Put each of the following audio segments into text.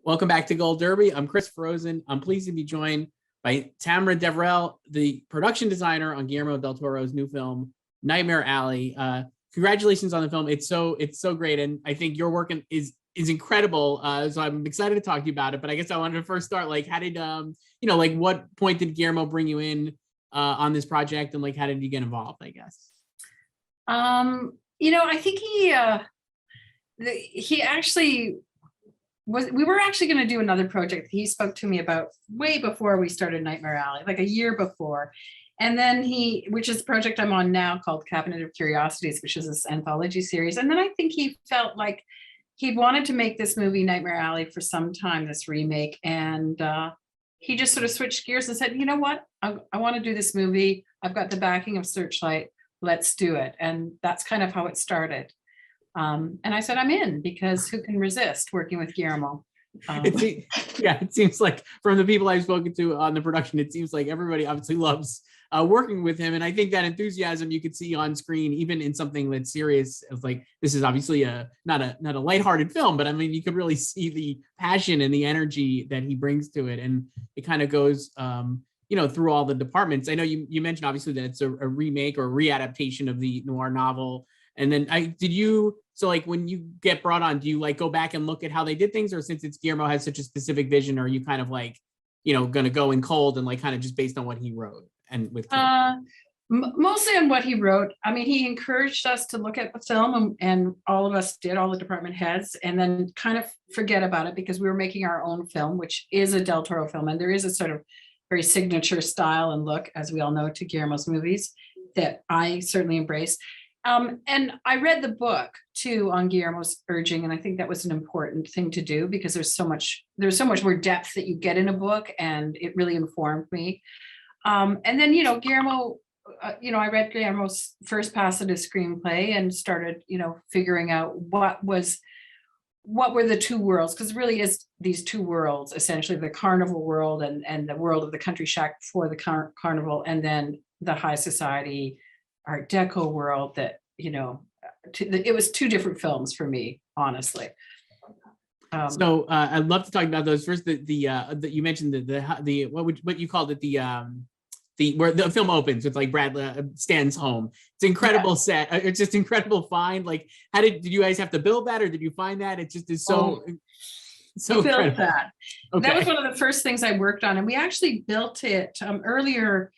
Welcome back to Gold Derby. I'm Christopher Rosen. I'm pleased to be joined by Tamara Deverell, the production designer on Guillermo del Toro's new film, Nightmare Alley. Congratulations on the film. It's so great, and I think your work is incredible. So I'm excited to talk to you about it. But I guess I wanted to first start, like, how did what point did Guillermo bring you in on this project, and like how did you get involved? I guess. I think he actually we were actually going to do another project he spoke to me about way before we started Nightmare Alley, like a year before. And then which is the project I'm on now called Cabinet of Curiosities, which is this anthology series. And then I think he felt like he'd wanted to make this movie Nightmare Alley for some time, this remake. And he just sort of switched gears and said, you know what, I want to do this movie. I've got the backing of Searchlight. Let's do it. And that's kind of how it started. And I said, I'm in, because who can resist working with Guillermo? It seems like from the people I've spoken to on the production, it seems like everybody obviously loves working with him. And I think that enthusiasm you could see on screen, even in something that's serious, as like, this is obviously not a lighthearted film, but I mean, you could really see the passion and the energy that he brings to it. And it kind of goes, through all the departments. I know you mentioned obviously that it's a remake or readaptation of the noir novel. And then so like when you get brought on, do you like go back and look at how they did things, or since it's Guillermo has such a specific vision, are you kind of like, going to go in cold and like kind of just based on what he wrote and with mostly on what he wrote. I mean, he encouraged us to look at the film, and all of us did, all the department heads, and then kind of forget about it because we were making our own film, which is a Del Toro film. And there is a sort of very signature style and look, as we all know, to Guillermo's movies that I certainly embrace. And I read the book too on Guillermo's urging, and I think that was an important thing to do because there's so much more depth that you get in a book, and it really informed me. And then Guillermo, I read Guillermo's first pass of his screenplay and started figuring out what were the two worlds, because it really is these two worlds, essentially the carnival world and the world of the country shack before the carnival, and then the high society Art Deco world that, it was two different films for me, honestly. So I'd love to talk about those. First, you mentioned the what you called it, where the film opens with like Brad Stan's home. It's incredible set. It's just incredible find. Like, how did you guys have to build that, or did you find that? It just is so built that. Okay. That was one of the first things I worked on, and we actually built it earlier.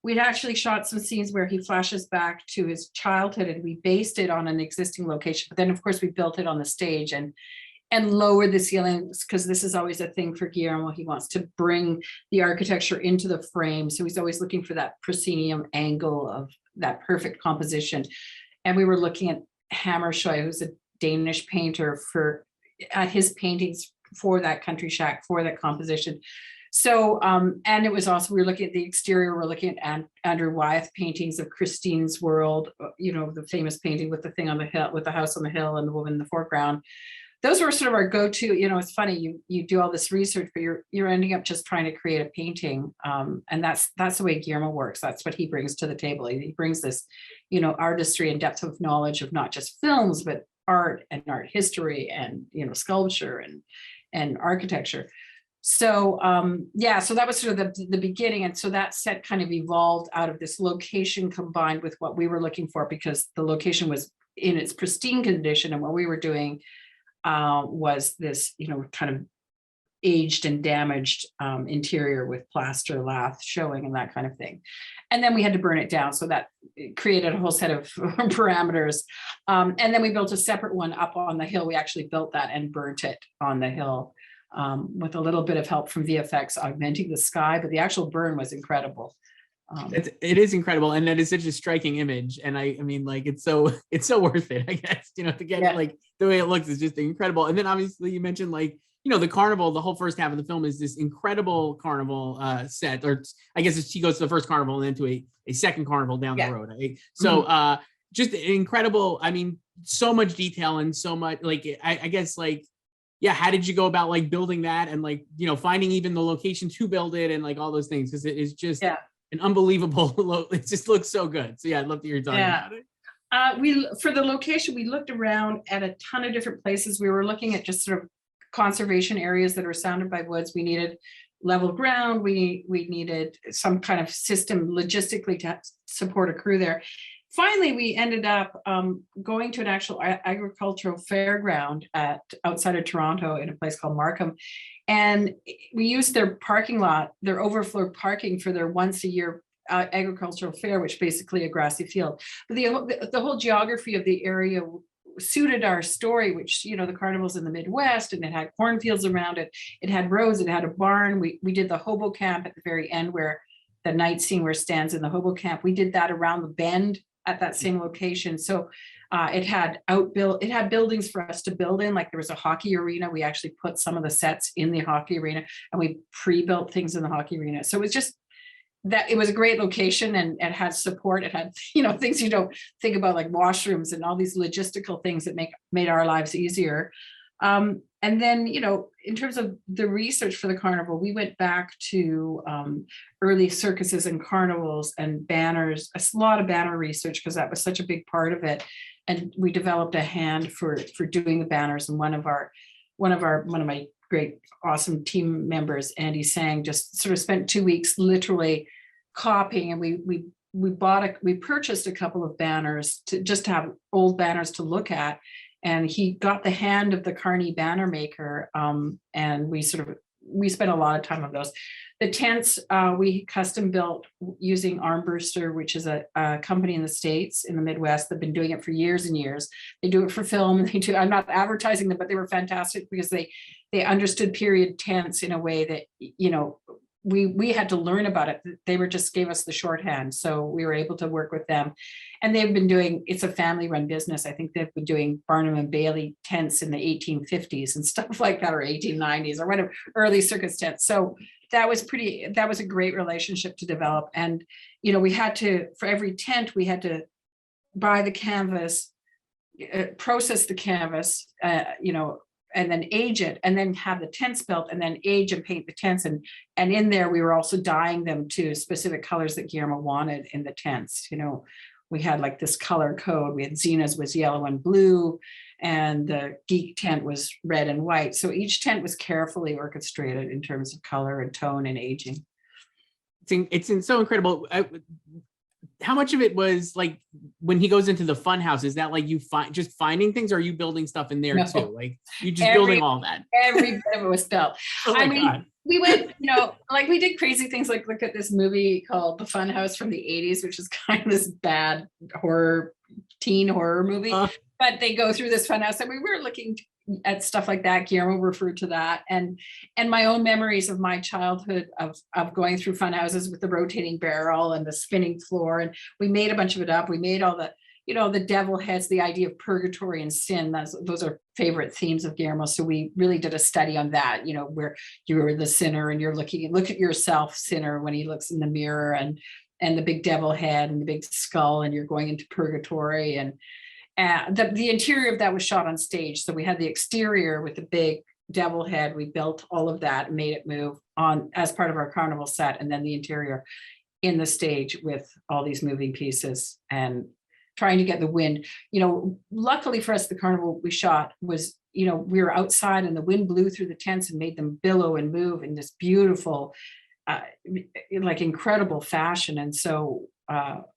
We'd actually shot some scenes where he flashes back to his childhood, and we based it on an existing location. But then, of course, we built it on the stage and lowered the ceilings, because this is always a thing for Guillermo. He wants to bring the architecture into the frame. So he's always looking for that proscenium angle of that perfect composition. And we were looking at Hammershøi, who's a Danish painter, at his paintings for that country shack, for that composition. So, and it was also, we were looking at the exterior, we're looking at Andrew Wyeth paintings of Christine's World, the famous painting with the thing on the hill, with the house on the hill and the woman in the foreground. Those were sort of our go-to. It's funny, you do all this research, but you're ending up just trying to create a painting. And that's the way Guillermo works. That's what he brings to the table. He brings this, artistry and depth of knowledge of not just films, but art and art history and, sculpture and architecture. So, so that was sort of the beginning. And so that set kind of evolved out of this location combined with what we were looking for, because the location was in its pristine condition. And what we were doing was this, kind of aged and damaged interior with plaster lath showing and that kind of thing. And then we had to burn it down. So that created a whole set of parameters. And then we built a separate one up on the hill. We actually built that and burnt it on the hill. With a little bit of help from VFX augmenting the sky, but the actual burn was incredible. It is incredible, and that is such a striking image. And I mean, like, it's so worth it, I guess. To get like the way it looks is just incredible. And then obviously you mentioned like the carnival. The whole first half of the film is this incredible carnival set, or I guess she goes to the first carnival and then to a second carnival down the road. So just incredible. I mean, so much detail and so much like I guess like. Yeah, how did you go about like building that and like, finding even the location to build it and like all those things? Because it is just an unbelievable, it just looks so good. So yeah, I'd love to hear you talking about it. For the location, we looked around at a ton of different places. We were looking at just sort of conservation areas that are surrounded by woods. We needed level ground. We needed some kind of system logistically to support a crew there. Finally, we ended up going to an actual agricultural fairground outside of Toronto in a place called Markham. And we used their parking lot, their overflow parking for their once a year agricultural fair, which basically a grassy field. But the whole geography of the area suited our story, which, you know, the carnival's in the Midwest and it had cornfields around it. It had roads, it had a barn. We did the hobo camp at the very end where the night scene where Stan's in the hobo camp. We did that around the bend at that same location. So it had buildings for us to build in, like there was a hockey arena. We actually put some of the sets in the hockey arena and we pre-built things in the hockey arena. So it was just that it was a great location and it had support. It had, you know, things you don't think about, like washrooms and all these logistical things that made our lives easier. And then, you know, in terms of the research for the carnival, we went back to early circuses and carnivals and banners, a lot of banner research, because that was such a big part of it. And we developed a hand for doing the banners. And one of my great, awesome team members, Andy Sang, just sort of spent 2 weeks literally copying, and we purchased a couple of banners to just have old banners to look at. And he got the hand of the Carney banner maker, and we spent a lot of time on those. The tents we custom built using Armbruster, which is a company in the States, in the Midwest. They've been doing it for years and years. They do it for film. I'm not advertising them, but they were fantastic because they understood period tents in a way that, you know, we had to learn about it. They just gave us the shorthand. So we were able to work with them. And they've been doing, it's a family run business. I think they've been doing Barnum and Bailey tents in the 1850s and stuff like that, or 1890s or whatever, early circus tents. So that was a great relationship to develop. And, you know, we had to, for every tent, we had to buy the canvas, process the canvas, you know, and then age it, and then have the tents built, and then age and paint the tents. And in there, we were also dyeing them to specific colors that Guillermo wanted in the tents. You know, we had like this color code. We had Zena's was yellow and blue, and the geek tent was red and white. So each tent was carefully orchestrated in terms of color and tone and aging. It's so incredible. How much of it was like when he goes into the fun house? Is that like you just finding things, or are you building stuff in there too? Like you just building all that? Every bit of it was built. Oh my God. We went, you know, like we did crazy things, like look at this movie called The Fun House from the 80s, which is kind of this bad teen horror movie. But they go through this fun house, and we were looking at stuff like that. Guillermo referred to that, and my own memories of my childhood of going through fun houses with the rotating barrel and the spinning floor. And we made a bunch of it up. We made all the, you know, the devil heads, the idea of purgatory and sin. Those are favorite themes of Guillermo. So we really did a study on that, you know, where you were the sinner and you're look at yourself, sinner, when he looks in the mirror, and the big devil head and the big skull, and you're going into purgatory. And the interior of that was shot on stage. So we had the exterior with the big devil head. We built all of that and made it move on as part of our carnival set. And then the interior in the stage with all these moving pieces and trying to get the wind. You know, luckily for us, the carnival we shot was, you know, we were outside and the wind blew through the tents and made them billow and move in this beautiful, like incredible fashion. And so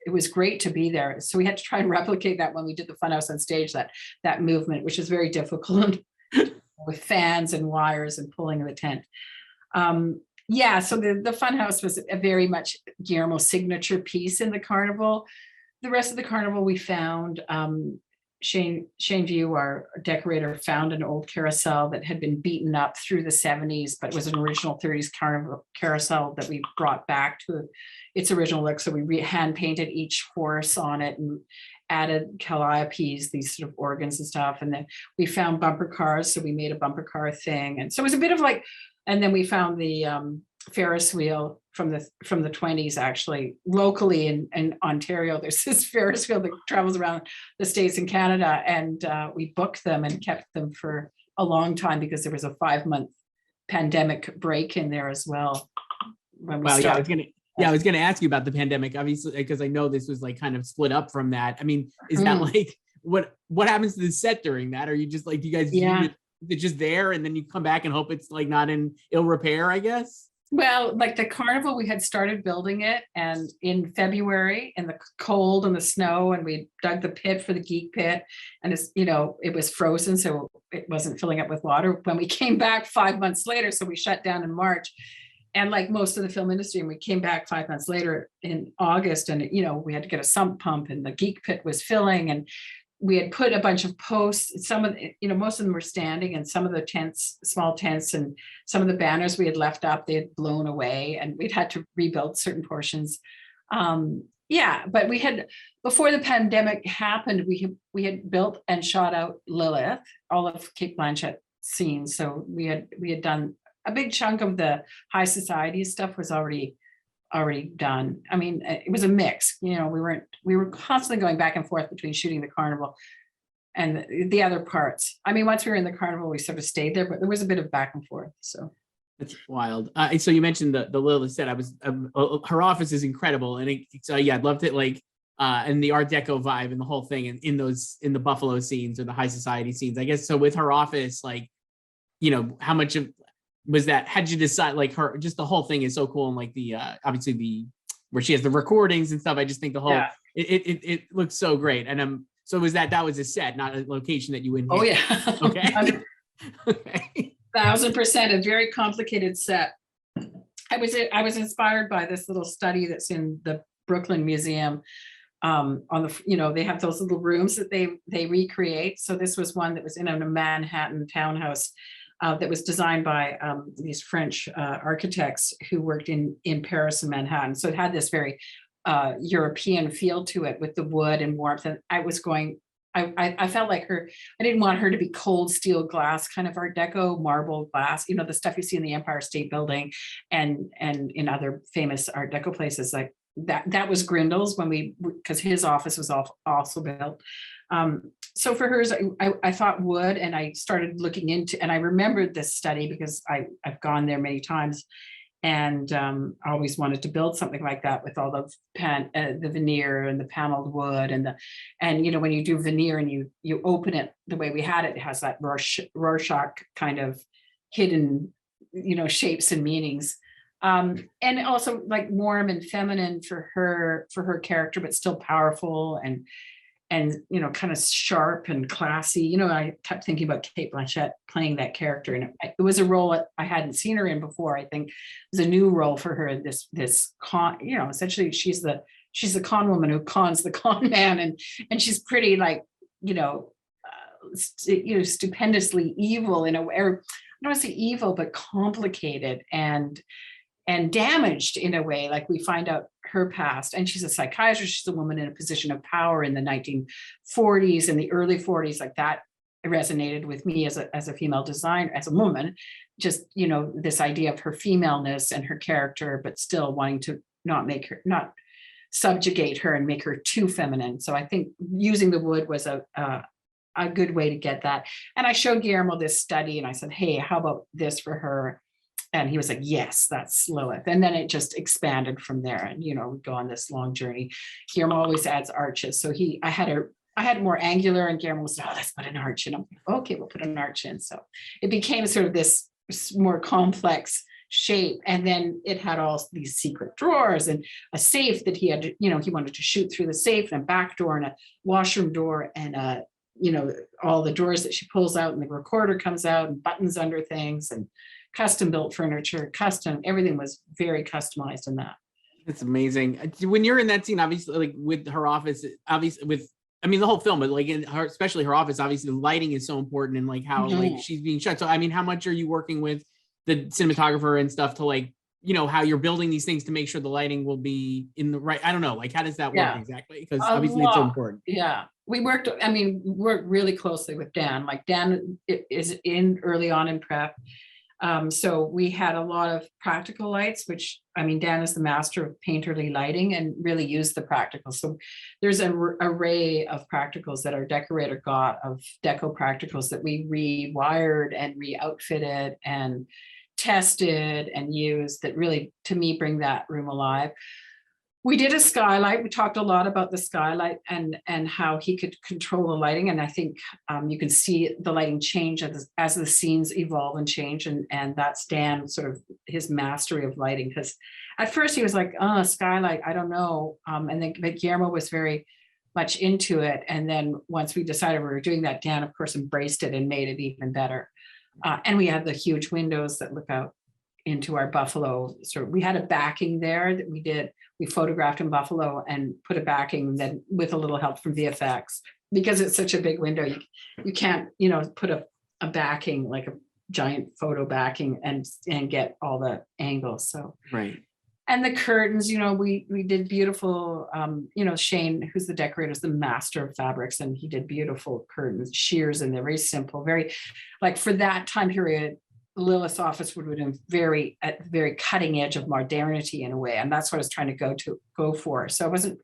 it was great to be there. So we had to try and replicate that when we did the funhouse on stage, that movement, which is very difficult with fans and wires and pulling the tent. Yeah, so the funhouse was a very much Guillermo's signature piece in the carnival. The rest of the carnival we found, Shane View, our decorator, found an old carousel that had been beaten up through the 70s, but was an original 30s carnival carousel that we brought back to its original look. So we hand painted each horse on it and added calliopes, these sort of organs and stuff. And then we found bumper cars, so we made a bumper car thing. And so it was a bit of like, and then we found the Ferris wheel from the 20s, actually locally in Ontario. There's this Ferris wheel that travels around the States and Canada, and we booked them and kept them for a long time because there was a 5-month pandemic break in there as well. When we started. I was gonna ask you about the pandemic, obviously, because I know this was like kind of split up from that. I mean, is that like what happens to the set during that? Are you just like, do you guys it's just there and then you come back and hope it's like not in ill repair, I guess? Well, like the carnival, we had started building it, and in February, in the cold and the snow, and we dug the pit for the geek pit, and it's, you know, it was frozen, so it wasn't filling up with water. When we came back 5 months later, so we shut down in March, and like most of the film industry, and we came back 5 months later in August, and you know, we had to get a sump pump, and the geek pit was filling, and we had put a bunch of posts. Some of the, you know, most of them were standing, and some of the tents, small tents, and some of the banners we had left up, they had blown away, and we'd had to rebuild certain portions. Yeah, but we had, before the pandemic happened, we had built and shot out Lilith, all of Kate Blanchett scenes. So we had done a big chunk of the high society stuff was already done. I mean, it was a mix, you know, we were constantly going back and forth between shooting the carnival and the other parts. I mean, once we were in the carnival, we sort of stayed there, but there was a bit of back and forth. So that's wild. So you mentioned the Lilith set. Her office is incredible, and so yeah, I loved it. Like, and the Art Deco vibe and the whole thing, and in the Buffalo scenes or the high society scenes, I guess. So with her office, like, you know, how much of was that? How'd you decide? Like, her, just the whole thing is so cool, and like the obviously the where she has the recordings and stuff. I just think the whole it looks so great. And so was that was a set, not a location that you went? Oh yeah. Okay. Okay. 1000%, a very complicated set. I was inspired by this little study that's in the Brooklyn Museum. On the, you know, they have those little rooms that they recreate. So this was one that was in a Manhattan townhouse that was designed by these French architects who worked in Paris and Manhattan. So it had this very European feel to it with the wood and warmth. And I felt like I didn't want her to be cold steel glass, kind of Art Deco marble glass, you know, the stuff you see in the Empire State Building and in other famous Art Deco places like that. That was Grindel's because his office was also built. So for hers, I thought wood, and I started looking into, and I remembered this study because I've gone there many times, and I always wanted to build something like that with all the veneer and the paneled wood and you know, when you do veneer and you open it the way we had it, it has that Rorschach kind of hidden, you know, shapes and meanings. And also like warm and feminine for her character, but still powerful and you know, kind of sharp and classy. You know, I kept thinking about Kate Blanchett playing that character, and it was a role that I hadn't seen her in before. I think it was a new role for her. This con, you know, essentially she's the con woman who cons the con man, and she's pretty like, you know, stupendously evil in a way. Or I don't want to say evil, but complicated and damaged in a way. Like we find out her past, and she's a psychiatrist. She's a woman in a position of power in the 1940s and the early 40s. Like that resonated with me as a female designer, as a woman. Just, you know, this idea of her femaleness and her character, but still wanting to not subjugate her and make her too feminine. So I think using the wood was a good way to get that. And I showed Guillermo this study, and I said, hey, how about this for her? And he was like, yes, that's Lilith. And then it just expanded from there. And, you know, we go on this long journey. Guillermo always adds arches. So I had more angular, and Guillermo was, oh, let's put an arch in. I'm like, okay, we'll put an arch in. So it became sort of this more complex shape. And then it had all these secret drawers and a safe that he had, you know, he wanted to shoot through the safe, and a back door and a washroom door and you know, all the doors that she pulls out, and the recorder comes out, and buttons under things, and custom built furniture, everything was very customized in that. That's amazing. When you're in that scene, obviously, like with her office, obviously I mean, the whole film, but like in her, especially her office, obviously the lighting is so important, and like how like she's being shot. So, I mean, how much are you working with the cinematographer and stuff to like, you know, how you're building these things to make sure the lighting will be in the right, I don't know, like how does that work exactly? Because obviously it's so important. Yeah. We worked really closely with Dan. Like Dan is early on in prep. So we had a lot of practical lights, which, I mean, Dan is the master of painterly lighting and really used the practicals. So there's an array of practicals that our decorator got, of deco practicals that we rewired and re-outfitted and tested and used, that really, to me, bring that room alive. We did a skylight. We talked a lot about the skylight and how he could control the lighting. And I think you can see the lighting change as the scenes evolve and change. And that's Dan, sort of his mastery of lighting. Because at first he was like, oh, skylight, I don't know. And then but Guillermo was very much into it. And then once we decided we were doing that, Dan, of course, embraced it and made it even better. And we had the huge windows that look out into our Buffalo. So we had a backing there that we photographed in Buffalo and put a backing then with a little help from VFX, because it's such a big window. You can't, put a backing, like a giant photo backing and get all the angles. So, right. And the curtains, we did beautiful, Shane, who's the decorator, is the master of fabrics, and he did beautiful curtains, sheers, and they're very simple, very, like for that time period, Lilith's office would have been at the very cutting edge of modernity in a way. And that's what I was trying to go for. So it wasn't,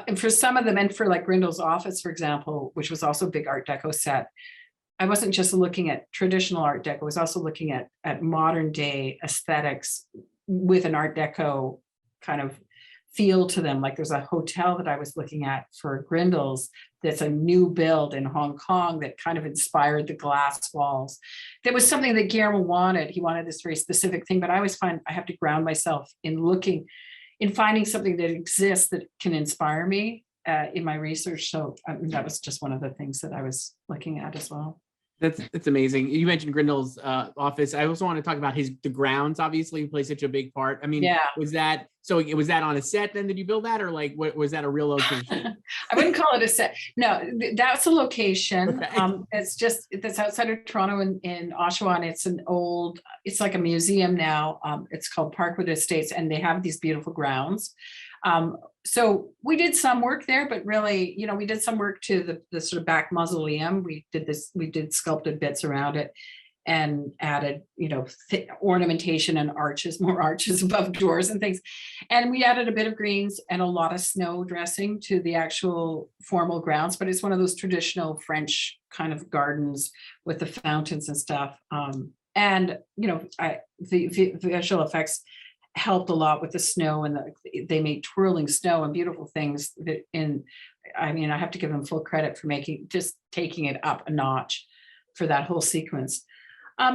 and for some of them, and for like Grindel's office, for example, which was also a big Art Deco set, I wasn't just looking at traditional Art Deco, I was also looking at modern day aesthetics with an Art Deco kind of feel to them. Like there's a hotel that I was looking at for Grindel's that's a new build in Hong Kong that kind of inspired the glass walls. There was something that Guillermo wanted. He wanted this very specific thing, but I always find I have to ground myself in finding something that exists that can inspire me in my research. So that was just one of the things that I was looking at as well. That's amazing. You mentioned Grindel's office. I also want to talk about the grounds, obviously plays such a big part. I mean, yeah. Was that on a set then? Did you build that, or like what was that a real location? I wouldn't call it a set. No, that's a location. Okay. That's outside of Toronto in Oshawa. And it's like a museum now. It's called Parkwood Estates, and they have these beautiful grounds. So we did some work there, but really, we did some work to the sort of back mausoleum. We did sculpted bits around it and added, ornamentation and more arches above doors and things. And we added a bit of greens and a lot of snow dressing to the actual formal grounds, but it's one of those traditional French kind of gardens with the fountains and stuff. The visual effects helped a lot with the snow, and they made twirling snow and beautiful things I have to give them full credit for taking it up a notch for that whole sequence.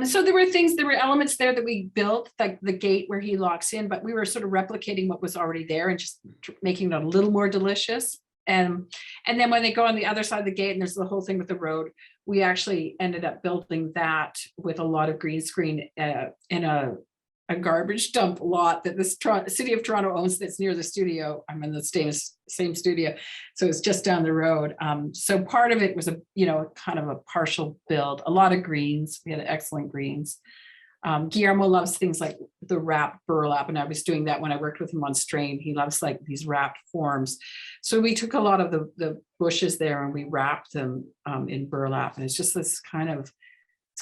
So there were elements there that we built, like the gate where he locks in, but we were sort of replicating what was already there and just making it a little more delicious. And then when they go on the other side of the gate and there's the whole thing with the road, we actually ended up building that with a lot of green screen in a garbage dump lot that the city of Toronto owns that's near the studio. I'm in the same studio. So it's just down the road. So part of it was kind of a partial build, a lot of greens. We had excellent greens. Guillermo loves things like the wrapped burlap, and I was doing that when I worked with him on Strain. He loves like these wrapped forms. So we took a lot of the bushes there and we wrapped them in burlap. And it's just it's kind of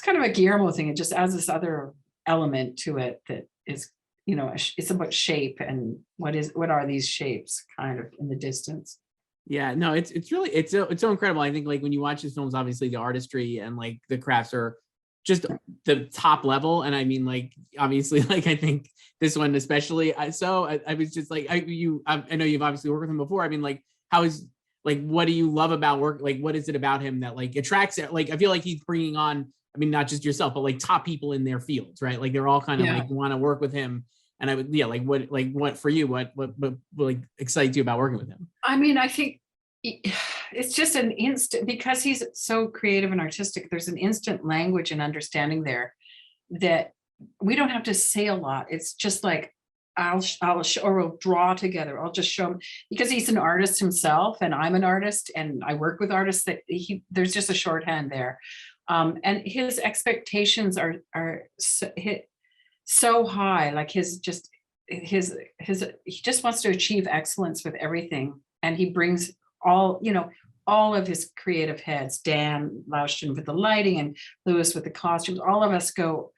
a Guillermo thing. It just adds this other element to it that is, it's about shape and what are these shapes kind of in the distance. Yeah, no, it's really so incredible. I think like when you watch his films, obviously the artistry and like the crafts are just the top level. And I mean, like obviously, like I think this one especially. I was just like I know you've obviously worked with him before. I mean, like what do you love about work? Like what is it about him that like attracts it? Like I feel like he's bringing on, I mean, not just yourself, but like top people in their fields, right? Like they're all kind of like want to work with him. And I would, what for you, what like excites you about working with him? I mean, I think it's just an instant, because he's so creative and artistic. There's an instant language and understanding there that we don't have to say a lot. It's just like, I'll show, or we'll draw together. I'll just show him, because he's an artist himself and I'm an artist and I work with artists, that there's just a shorthand there. And his expectations are so high, like he just wants to achieve excellence with everything. And he brings all of his creative heads, Dan Laushton with the lighting and Lewis with the costumes, all of us go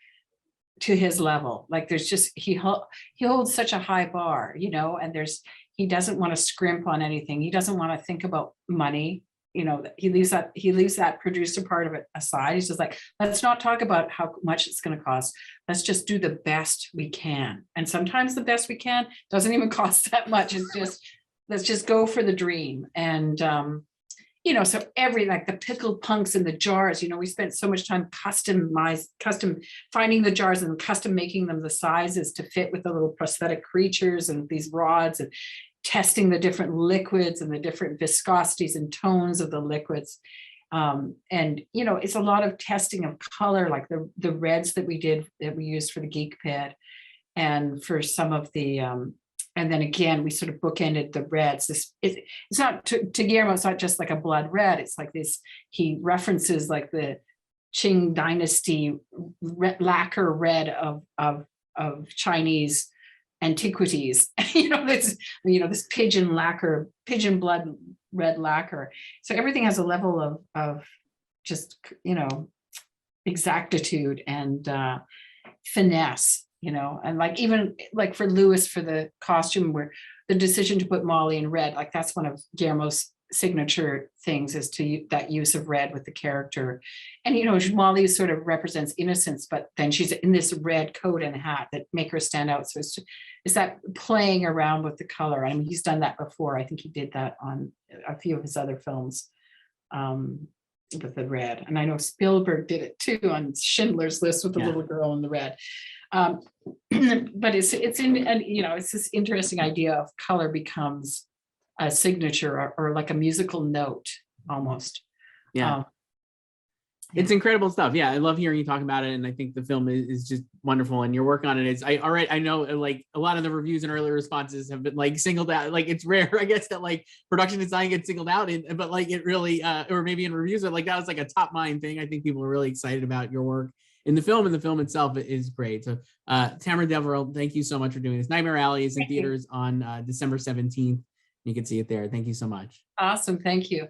to his level. Like there's just, he holds such a high bar, and he doesn't want to scrimp on anything. He doesn't want to think about money. you know, he leaves that producer part of it aside. He's just like, let's not talk about how much it's going to cost. Let's just do the best we can. And sometimes the best we can doesn't even cost that much. It's just, let's just go for the dream. And, you know, so like the pickled punks in the jars, you know, we spent so much time custom finding the jars and custom making them the sizes to fit with the little prosthetic creatures and these rods, and testing the different liquids and the different viscosities and tones of the liquids. And, you know, it's a lot of testing of color, like the reds that we used for the Geek Pit, and for some of the, and then again, we sort of bookended the reds. It's not, to Guillermo, it's not just like a blood red. It's like this, he references like the Qing dynasty lacquer red of Chinese antiquities, you know, this pigeon blood red lacquer. So everything has a level of just, you know, exactitude and finesse, you know, and like even like for Lewis, for the costume, where the decision to put Molly in red, like that's one of Guillermo's signature things, is to that use of red with the character. And, you know, Molly sort of represents innocence, but then she's in this red coat and hat that make her stand out. So it's that playing around with the color. I mean, he's done that before. I think he did that on a few of his other films with the red. And I know Spielberg did it too on Schindler's List with the little girl in the red. But it's in, and you know, it's this interesting idea of color becomes a signature or like a musical note almost. It's incredible stuff. I love hearing you talk about it, and I think the film is just wonderful, and your work on it is, I know like a lot of the reviews and early responses have been like singled out. Like it's rare, I guess, that like production design gets singled out, but like it really or maybe in reviews, but like that was like a top mind thing. I think people are really excited about your work in the film, and the film itself is great. So Tamara Deverell, thank you so much for doing this. Nightmare Alley is in theaters on December 17th. You can see it there. Thank you so much. Awesome. Thank you.